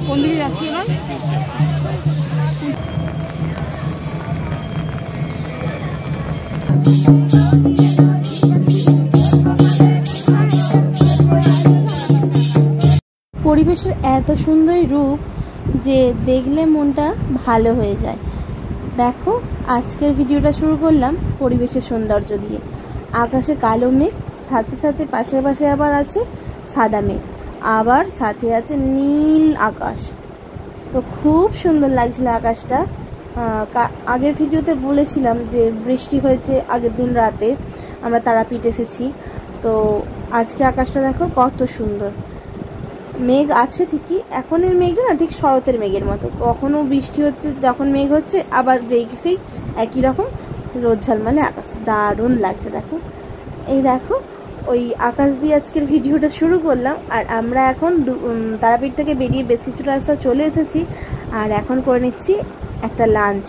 কোন দিকে যাচ্ছি এবার? পরিবেশের এত সুন্দর রূপ যে দেখলে মনটা ভালো হয়ে যায়। দেখো, আজকের ভিডিওটা শুরু করলাম পরিবেশের সৌন্দর্য দিয়ে। আকাশে কালো মেঘ, সাথে সাথে পাশে পাশে আবার আছে সাদা মেঘ, আবার সাথে আছে নীল আকাশ। তো খুব সুন্দর লাগছিল আকাশটা। আগের ভিডিওতে বলেছিলাম যে বৃষ্টি হয়েছে আগের দিন রাতে, আমরা তারাপীঠ এসেছি। তো আজকে আকাশটা দেখো কত সুন্দর। মেঘ আছে ঠিকই, এখনের মেঘটা না ঠিক শরতের মেঘের মতো, কখনো বৃষ্টি হচ্ছে যখন মেঘ হচ্ছে, আবার যেই সেই একই রকম রোদ ঝলমলে আকাশ, দারুণ লাগছে। দেখো, এই দেখো ওই আকাশ দিয়ে আজকের ভিডিওটা শুরু করলাম। আর আমরা এখন তারাপীঠ থেকে বেরিয়ে বেশ কিছুটা রাস্তা চলে এসেছি। আর এখন করে নিচ্ছি একটা লাঞ্চ,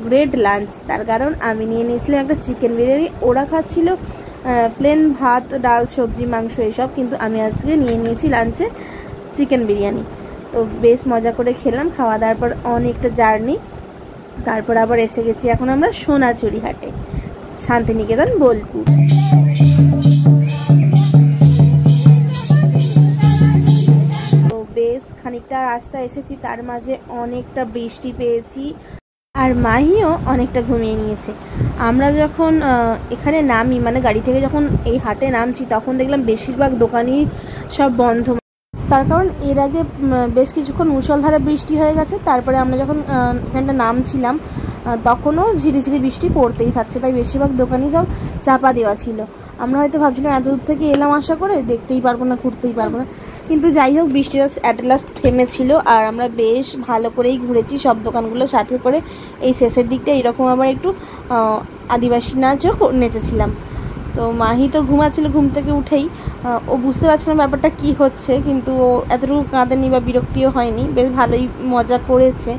গ্রেট লাঞ্চ। তার কারণ আমি নিয়ে নিয়েছিলাম একটা চিকেন বিরিয়ানি, ওরা খাচ্ছিল প্লেন ভাত, ডাল, সবজি, মাংস এসব, কিন্তু আমি আজকে নিয়ে নিয়েছি লাঞ্চে চিকেন বিরিয়ানি। তো বেশ মজা করে খেলাম। খাওয়া দাওয়ার পর অনেকটা জার্নি, তারপর আবার এসে গেছি এখন আমরা সোনাঝুরি হাটে, শান্তিনিকেতন, বোলপুর। তো বেশ খানিকটা রাস্তা এসেছি, তার মাঝে অনেকটা বৃষ্টি পেয়েছি আর মাহিও অনেকটা ঘুমিয়ে নিয়েছে। আমরা যখন এখানে নামি, মানে গাড়ি থেকে যখন এই হাটে নামছি, তখন দেখলাম বেশিরভাগ দোকানই সব বন্ধ। তার কারণ এর আগে বেশ কিছুক্ষণ মুষলধারে বৃষ্টি হয়ে গেছে। তারপরে আমরা যখন এখানটা নামছিলাম তখনও ঝিরিঝিরি বৃষ্টি পড়তেই থাকছে, তাই বেশিরভাগ দোকানই সব চাপা দেওয়া ছিল। আমরা হয়তো ভাবছিলাম এত দূর থেকে এলাম আশা করে দেখতেই পারবো না, ঘুরতেই পারবো না, কিন্তু যাই হোক বৃষ্টিটা অ্যাট লাস্ট থেমেছিল। আর আমরা বেশ ভালো করেই ঘুরেছি সব দোকানগুলো সাথে করে। এই শেষের দিকটা এরকম আবার একটু আদিবাসী নাচও নেচেছিলাম। তো মাহি তো ঘুমাচ্ছিল, ঘুম থেকে উঠেই ও বুঝতে পারছিল না ব্যাপারটা কি হচ্ছে, কিন্তু ও এতটুকু কাঁদেনি বা বিরক্তিও হয়নি, বেশ ভালোই মজা করেছে।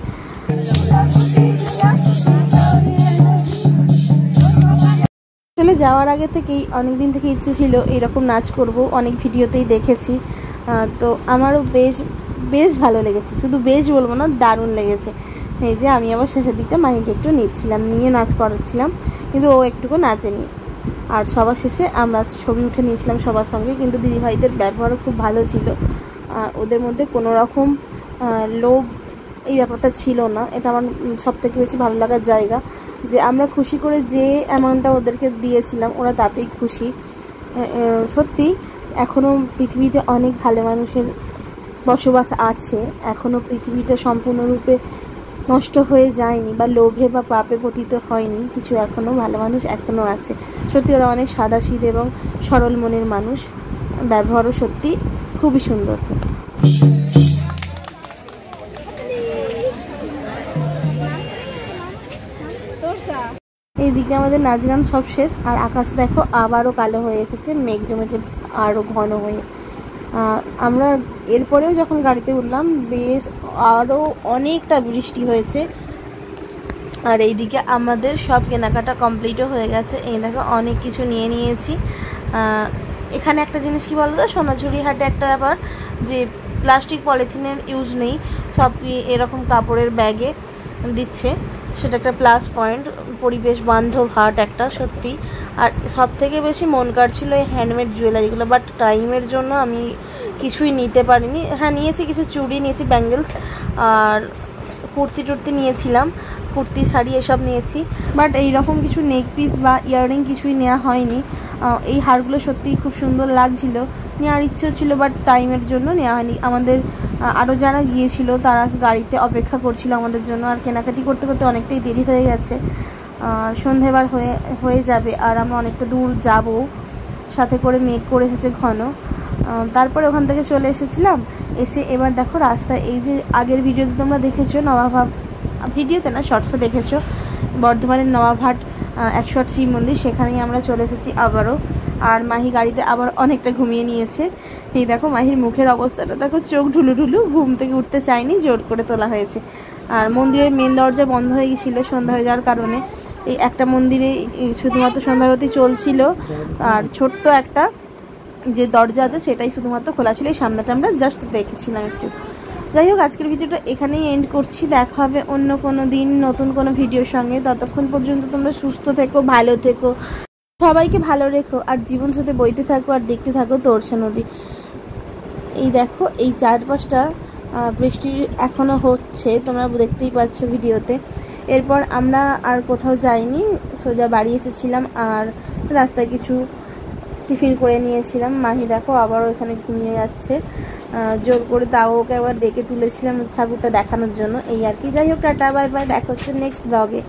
আসলে যাওয়ার আগে থেকেই অনেক দিন থেকে ইচ্ছে ছিল এরকম নাচ করব, অনেক ভিডিওতেই দেখেছি। তো আমারও বেশ ভালো লেগেছে, শুধু বেশ বলবো না, দারুণ লেগেছে। এই যে আমি আবার শেষের দিকটা মাহিকে একটু নিচ্ছিলাম, নিয়ে নাচ করাচ্ছিলাম, কিন্তু ও একটুকু নাচেনি। আর সবার শেষে আমরা ছবি উঠে নিয়েছিলাম সবার সঙ্গে। কিন্তু দিদিভাইদের ব্যবহারও খুব ভালো ছিল, ওদের মধ্যে কোনো রকম লোভ এই ব্যাপারটা ছিল না। এটা আমার সবথেকে বেশি ভালো লাগার জায়গা, যে আমরা খুশি করে যে অ্যামাউন্টটা ওদেরকে দিয়েছিলাম ওরা তাতেই খুশি। সত্যি এখনও পৃথিবীতে অনেক ভালো মানুষের বসবাস আছে, এখনও পৃথিবীটা সম্পূর্ণরূপে নষ্ট হয়ে যায়নি বা লোভে বা পাপে পতিত হয়নি, কিছু এখনও ভালো মানুষ এখনও আছে। সত্যি ওরা অনেক সাদাসিধে এবং সরল মনের মানুষ, ব্যবহারও সত্যি খুবই সুন্দর। এইদিকে আমাদের নাচ গান সব শেষ, আর আকাশ দেখো আবারও কালো হয়ে এসেছে, মেঘ জমেছে আরও ঘন হয়ে। আমরা এরপরেও যখন গাড়িতে উঠলাম বেশ আরও অনেকটা বৃষ্টি হয়েছে। আর এইদিকে আমাদের সব কেনাকাটা কমপ্লিটও হয়ে গেছে। এই দেখো অনেক কিছু নিয়ে নিয়েছি। এখানে একটা জিনিস কি বলো তো, সোনাঝুরি হাটে একটা ব্যাপার যে প্লাস্টিক পলিথিনের ইউজ নেই, সব এরকম কাপড়ের ব্যাগে দিচ্ছে, সেটা একটা প্লাস পয়েন্ট। পরিবেশ বান্ধব হাট একটা সত্যি। আর সব থেকে বেশি মন কাড়ছিল এই হ্যান্ডমেড জুয়েলারিগুলো, বাট টাইমের জন্য আমি কিছুই নিতে পারিনি। হ্যাঁ নিয়েছি, কিছু চুড়ি নিয়েছি, ব্যাঙ্গেলস, আর কুর্তি টুর্তি নিয়েছিলাম, কুর্তি শাড়ি এসব নিয়েছি, বাট এইরকম কিছু নেক পিস বা ইয়াররিং কিছুই নেওয়া হয়নি। এই হারগুলো সত্যিই খুব সুন্দর লাগছিল, নেওয়ার ইচ্ছেও ছিল, বাট টাইমের জন্য নেওয়া হয়নি। আমাদের আরও যারা গিয়েছিল তারা গাড়িতে অপেক্ষা করছিল আমাদের জন্য, আর কেনাকাটি করতে করতে অনেকটাই দেরি হয়ে গেছে, সন্ধেবার হয়ে যাবে, আর আমরা অনেকটা দূর যাব, সাথে করে মেঘ করে এসেছে ঘন। তারপরে ওখান থেকে চলে এসেছিলাম, এসে এবার দেখো রাস্তায় এই যে আগের ভিডিওতে তোমরা দেখেছো, নবাবহাট ভিডিওতে না শর্টসে দেখেছো, বর্ধমানের নবাবহাট 108 শিব মন্দির, সেখানেই আমরা চলে এসেছি আবারও। আর মাহি গাড়িতে আবার অনেকটা ঘুমিয়ে নিয়েছে। এই দেখো মাহির মুখের অবস্থাটা দেখো, চোখ ঢুলু ঢুলু, ঘুম থেকে উঠতে চায়নি, জোর করে তোলা হয়েছে। আর মন্দিরের মেন দরজা বন্ধ হয়ে গেছিলো সন্ধ্যা হয়ে যাওয়ার কারণে। এই একটা মন্দিরে শুধুমাত্র সন্ধ্যারতি চলছিল, আর ছোট্ট একটা যে দরজা আছে সেটাই শুধুমাত্র খোলা ছিল, এই সামনাটা আমরা জাস্ট দেখেছিলাম একটু। যাই হোক, আজকের ভিডিওটা এখানেই এন্ড করছি। দেখা হবে অন্য কোনো দিন নতুন কোনো ভিডিওর সঙ্গে। ততক্ষণ পর্যন্ত তোমরা সুস্থ থেকো, ভালো থেকো, সবাইকে ভালো রেখো, আর জীবন সাথে বইতে থাকো আর দেখতে থাকো তোরছা নদী। এই দেখো, এই চারপাশটা বৃষ্টি এখনও হচ্ছে, তোমরা দেখতেই পাচ্ছ ভিডিওতে। এরপর আমরা আর কোথাও যাইনি, সোজা বাড়ি এসেছিলাম আর রাস্তায় কিছু টিফিন করে নিয়েছিলাম। মাহি দেখো আবারও এখানে ঘুমিয়ে যাচ্ছে, জোর করে তাও ওকে আবার ডেকে তুলেছিলাম ঠাকুরটা দেখানোর জন্য। এই আর কি। যাই হোক, টাটা বাই বাই, দেখা হচ্ছে নেক্সট ব্লগে।